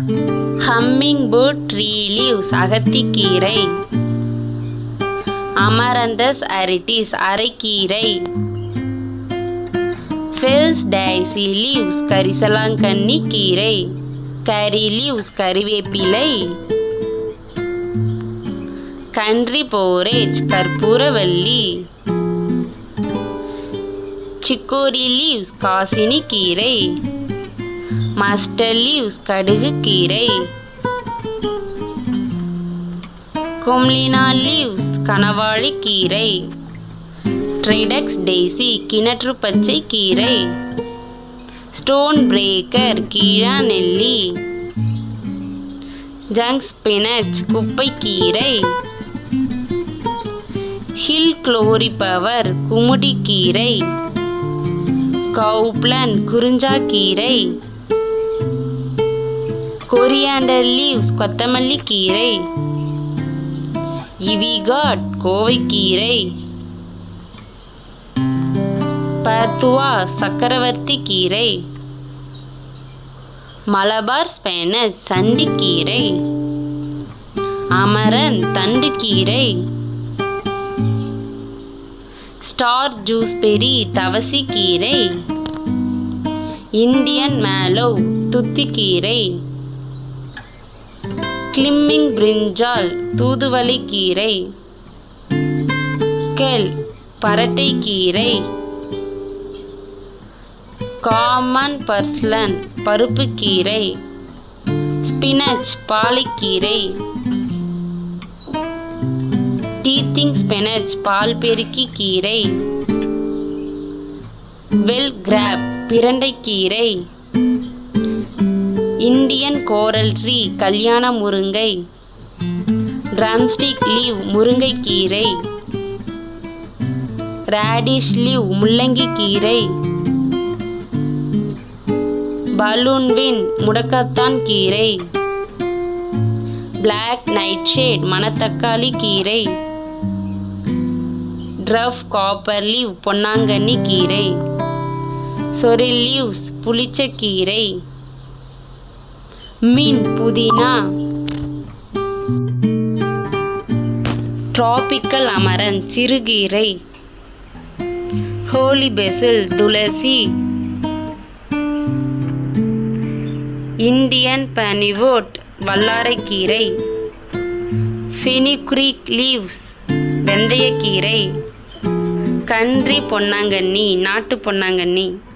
Humming bird tree leaves அகத்திக்கீரை. அமரந்தஸ் அரிட்டிஸ் அரைக்கீரை. Feels dicey leaves கரிசலாங்கண்ணி கீரை. கரி லீவ்ஸ் கறிவேப்பிலை. கன்றி போரேஜ் கற்பூரவல்லி. சிக்கோரி லீவ்ஸ் காசினி கீரை. மஸ்டர்ட் லீவ்ஸ் கடுகு கீரை. கொம்லினா லீவ்ஸ் கனவாழி கீரை. ட்ரைடெக்ஸ் டெய்சி கிணற்று பச்சை கீரை. ஸ்டோன் பிரேக்கர் கீழா நெல்லி. ஜங்க் ஸ்பினச் குப்பை கீரை. ஹில் குளோரிபவர் குமுடி கீரை. கவுப்ளன் குறிஞ்சா கீரை. கொரியாண்டர் லீவ்ஸ் கொத்தமல்லி கீரை. இவிகாட் கோவைக்கீரை. பர்துவா சக்கரவர்த்தி கீரை. மலபார் ஸ்பைனச் சண்டிக்கீரை. அமரன் தண்டு கீரை. ஸ்டார் ஜூஸ்பெரி தவசி கீரை. இந்தியன் மேலோ துத்திக்கீரை. கிளிம்மிங் பிரிஞ்சால் தூதுவளை கீரை. கெல் பரட்டை கீரை. காமன் பர்ஸ்லன் பருப்பு கீரை. ஸ்பினச் பாலைக்கீரை. டீத்திங் ஸ்பினச் பால் பெருக்கி கீரை. வெல் கிராப் பிரண்டைக்கீரை. இந்தியன் கோரல் ட்ரீ கல்யாண முருங்கை. ட்ரம்ஸ்டிக் லீவ் முருங்கைக்கீரை. ராடிஷ் லீவ் முள்ளங்கி கீரை. பலூன்வின் முடக்கத்தான் கீரை. பிளாக் நைட்ஷேட் மணத்தக்காளி கீரை. ட்ரஃப் காப்பர் லீவ் பொன்னாங்கண்ணி கீரை. சொரில் லீவ்ஸ் புளிச்சக்கீரை. மீன் புதினா. டிராபிக்கல் அமரன் சிறுகீரை. ஹோலி பெசில் துளசி. இந்தியன் பனிவோட் வல்லாரைக்கீரை. ஃபெனிக்ரீக் லீவ்ஸ் வெந்தயக்கீரை. கன்றி பொன்னாங்கண்ணி நாட்டு பொன்னாங்கண்ணி.